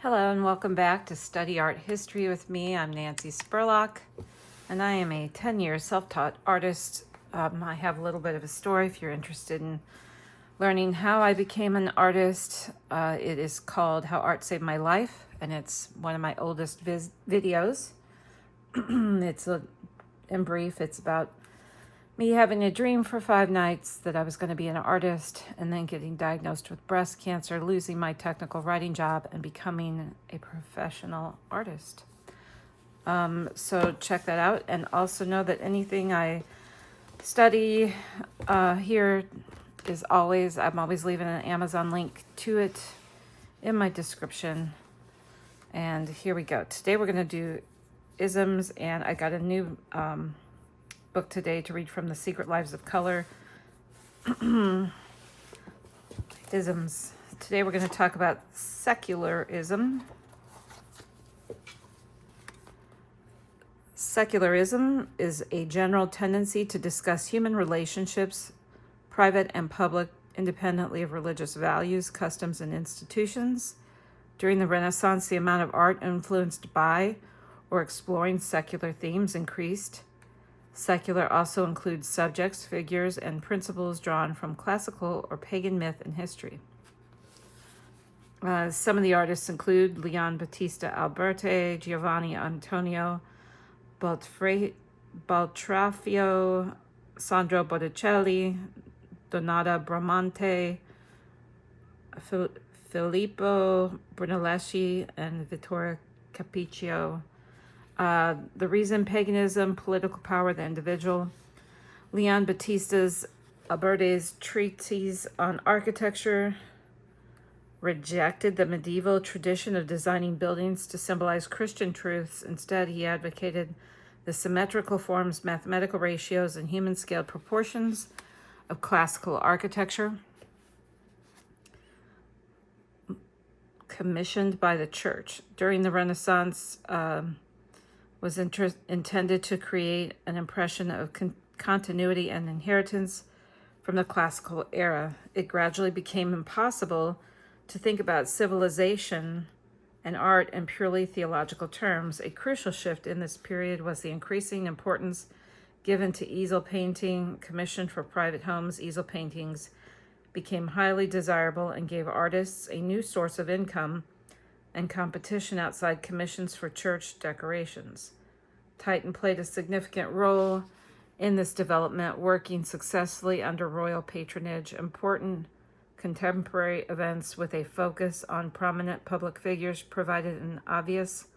Hello and welcome back to Study Art History with me. I'm Nancy Spurlock and I am a 10-year self-taught artist. I have a little bit of a story if you're interested in learning how I became an artist. It is called How Art Saved My Life and it's one of my oldest videos. In brief, it's about me having a dream for 5 nights that I was going to be an artist and then getting diagnosed with breast cancer, losing my technical writing job, and becoming a professional artist. So check that out. And also know that anything I study here is I'm always leaving an Amazon link to it in my description. And here we go. Today we're going to do isms, and I got a new book today to read from The Secret Lives of Color. Isms. Today we're going to talk about secularism. Secularism is a general tendency to discuss human relationships, private and public, independently of religious values, customs, and institutions. During the Renaissance, the amount of art influenced by or exploring secular themes increased. Secular also includes subjects, figures, and principles drawn from classical or pagan myth and history. Some of the artists include Leon Battista Alberti, Giovanni Antonio Baltrafio, Sandro Botticelli, Donata Bramante, Filippo Brunelleschi, and Vittorio Capiccio. The reason: paganism, political power, the individual. Leon Battista Alberti's treatise on architecture rejected the medieval tradition of designing buildings to symbolize Christian truths. Instead, he advocated the symmetrical forms, mathematical ratios, and human scale proportions of classical architecture. Commissioned by the church during the Renaissance, was intended to create an impression of continuity and inheritance from the classical era. It gradually became impossible to think about civilization and art in purely theological terms. A crucial shift in this period was the increasing importance given to easel painting. Commissioned for private homes, easel paintings became highly desirable and gave artists a new source of income and competition outside commissions for church decorations. Titian played a significant role in this development, working successfully under royal patronage. Important contemporary events with a focus on prominent public figures provided an obvious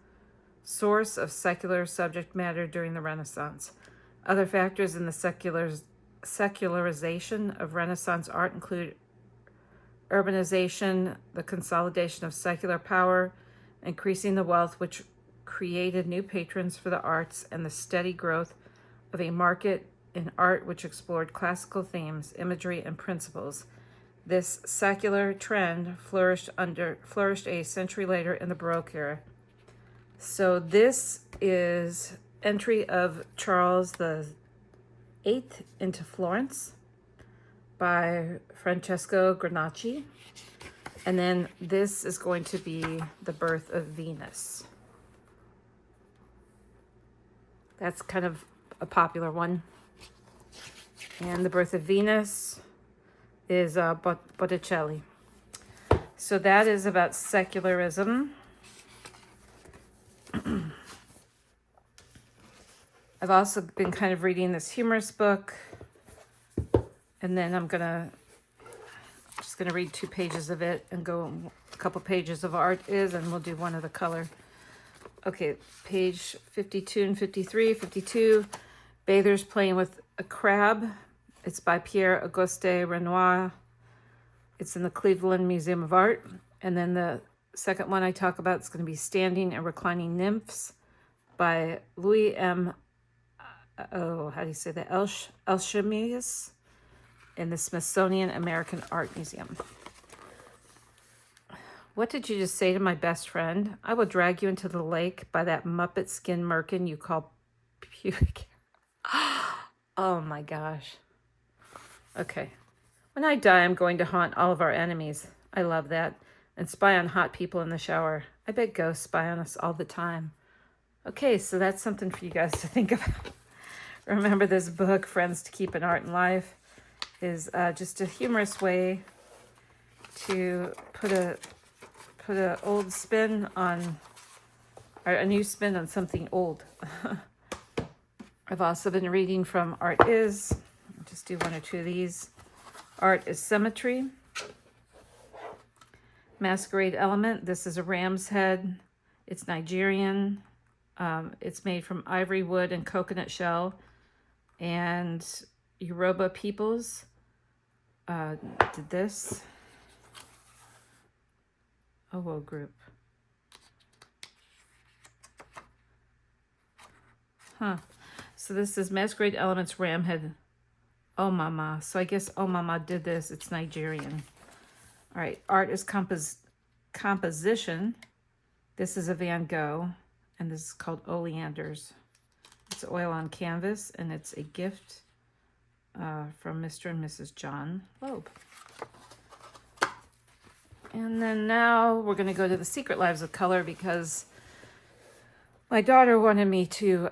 source of secular subject matter during the Renaissance. Other factors in the secularization of Renaissance art include urbanization, the consolidation of secular power, increasing the wealth which created new patrons for the arts, and the steady growth of a market in art which explored classical themes, imagery, and principles. This secular trend flourished a century later in the Baroque era. So this is entry of Charles the Eighth into Florence by Francesco Granacci. And then this is going to be The Birth of Venus. That's kind of a popular one. And The Birth of Venus is Botticelli. So that is about secularism. I've also been kind of reading this humorous book. And then I'm just gonna read 2 pages of it and go a couple pages of art and we'll do one of the color. Okay, page 52 and 53. 52, Bathers Playing with a Crab. It's by Pierre Auguste Renoir. It's in the Cleveland Museum of Art. And then the second one I talk about is going to be Standing and Reclining Nymphs by Louis M. Alchemius in the Smithsonian American Art Museum. What did you just say to my best friend? I will drag you into the lake by that Muppet skin merkin you call pubic hair. Oh my gosh. Okay. When I die, I'm going to haunt all of our enemies. I love that. and spy on hot people in the shower. I bet ghosts spy on us all the time. Okay, so that's something for you guys to think about. Remember, this book, Friends to Keep in Art and Life, is just a humorous way to put a old spin on, or a new spin on something old. I've also been reading from Art Is. I'll just do one or two of these. Art is Symmetry. Masquerade Element. This is a ram's head. It's Nigerian. It's made from ivory wood and coconut shell. And Yoruba peoples did this. Owo group. So this is Masquerade Elements Ramhead Omama. So I guess Omama did this. It's Nigerian. All right. Art is Composition. This is a Van Gogh. And this is called Oleanders. It's oil on canvas. And it's a gift from Mr. and Mrs. John Loeb. And then now we're going to go to The Secret Lives of Color because my daughter wanted me to,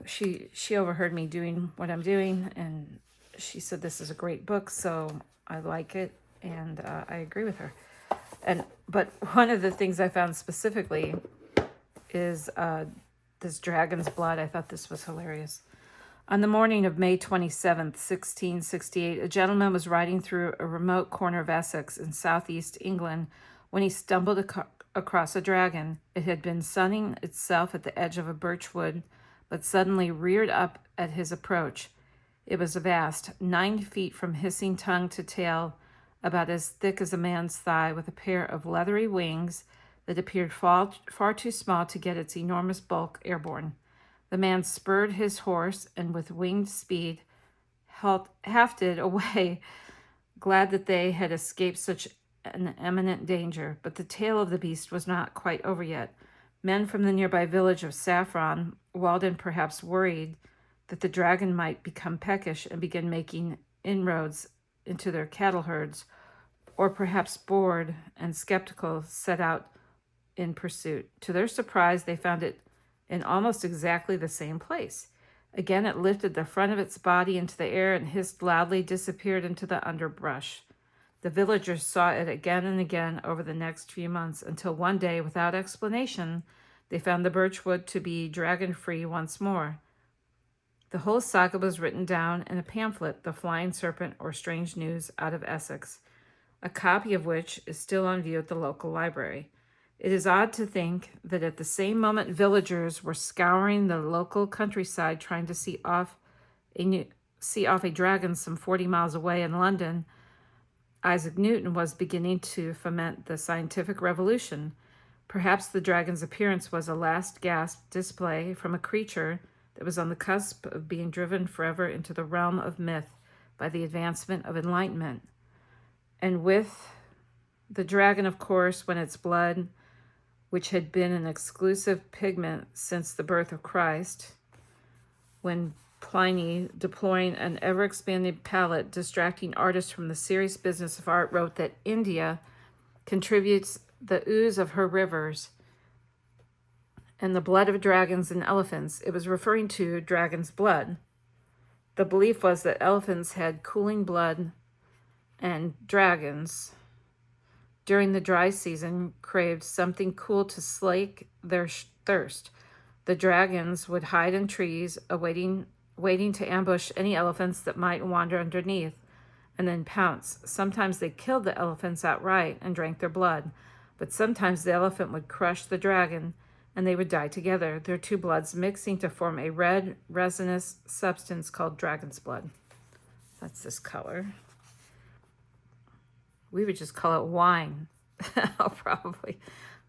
she overheard me doing what I'm doing, and she said this is a great book, so I like it, and I agree with her. But one of the things I found specifically is this dragon's blood. I thought this was hilarious. On the morning of May 27th, 1668, a gentleman was riding through a remote corner of Essex in southeast England when he stumbled across a dragon. It had been sunning itself at the edge of a birch wood, but suddenly reared up at his approach. It was vast, 9 feet from hissing tongue to tail, about as thick as a man's thigh, with a pair of leathery wings that appeared far too small to get its enormous bulk airborne. The man spurred his horse and with winged speed hafted away, glad that they had escaped such an imminent danger. But the tale of the beast was not quite over yet. Men from the nearby village of Saffron, Walden perhaps worried that the dragon might become peckish and begin making inroads into their cattle herds, or perhaps bored and skeptical, set out in pursuit. To their surprise, they found it in almost exactly the same place. Again, it lifted the front of its body into the air and hissed loudly, disappeared into the underbrush. The villagers saw it again and again over the next few months, until one day, without explanation, they found the birchwood to be dragon-free once more. The whole saga was written down in a pamphlet, The Flying Serpent, or Strange News out of Essex, a copy of which is still on view at the local library. It is odd to think that at the same moment villagers were scouring the local countryside trying to see off a dragon some 40 miles away in London, Isaac Newton was beginning to foment the scientific revolution. Perhaps the dragon's appearance was a last gasp display from a creature that was on the cusp of being driven forever into the realm of myth by the advancement of enlightenment. And with the dragon, of course, when its blood, which had been an exclusive pigment since the birth of Christ, when Pliny, deploying an ever-expanding palette, distracting artists from the serious business of art, wrote that India contributes the ooze of her rivers and the blood of dragons and elephants. It was referring to dragon's blood. The belief was that elephants had cooling blood and dragons, during the dry season, craved something cool to slake their thirst. The dragons would hide in trees, waiting to ambush any elephants that might wander underneath, and then pounce. Sometimes they killed the elephants outright and drank their blood, but sometimes the elephant would crush the dragon, and they would die together, their two bloods mixing to form a red, resinous substance called dragon's blood. That's this color. We would just call it wine. Probably.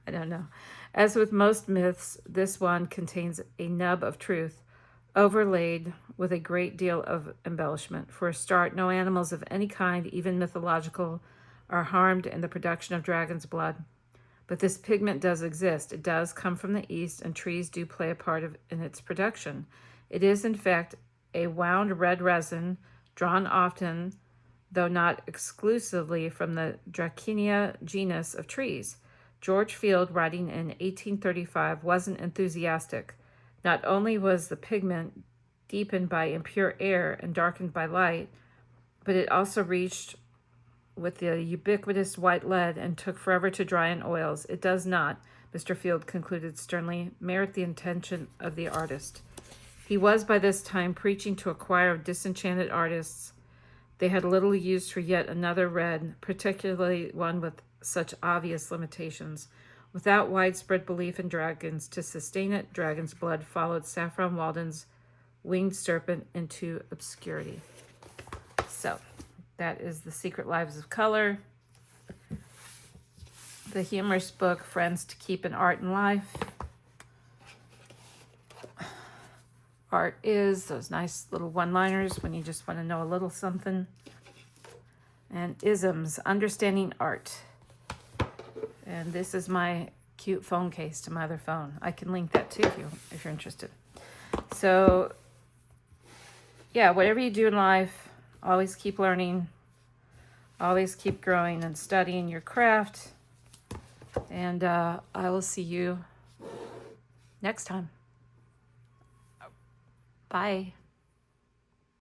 I don't know. As with most myths, this one contains a nub of truth, overlaid with a great deal of embellishment. For a start, no animals of any kind, even mythological, are harmed in the production of dragon's blood. But this pigment does exist. It does come from the East, and trees do play a part in its production. It is, in fact, a wound red resin, drawn often though not exclusively from the Dracaena genus of trees. George Field, writing in 1835, wasn't enthusiastic. Not only was the pigment deepened by impure air and darkened by light, but it also reached with the ubiquitous white lead and took forever to dry in oils. It does not, Mr. Field concluded sternly, merit the intention of the artist. He was by this time preaching to a choir of disenchanted artists. They had little use for yet another red, particularly one with such obvious limitations. Without widespread belief in dragons to sustain it, dragon's blood followed Saffron Walden's winged serpent into obscurity. So, that is The Secret Lives of Color, the humorous book, Friends to Keep in Art and Life. Art is those nice little one-liners when you just want to know a little something. And isms, understanding art. And this is my cute phone case to my other phone. I can link that too if you're interested. So, yeah, whatever you do in life, always keep learning, always keep growing and studying your craft. And I will see you next time. Bye.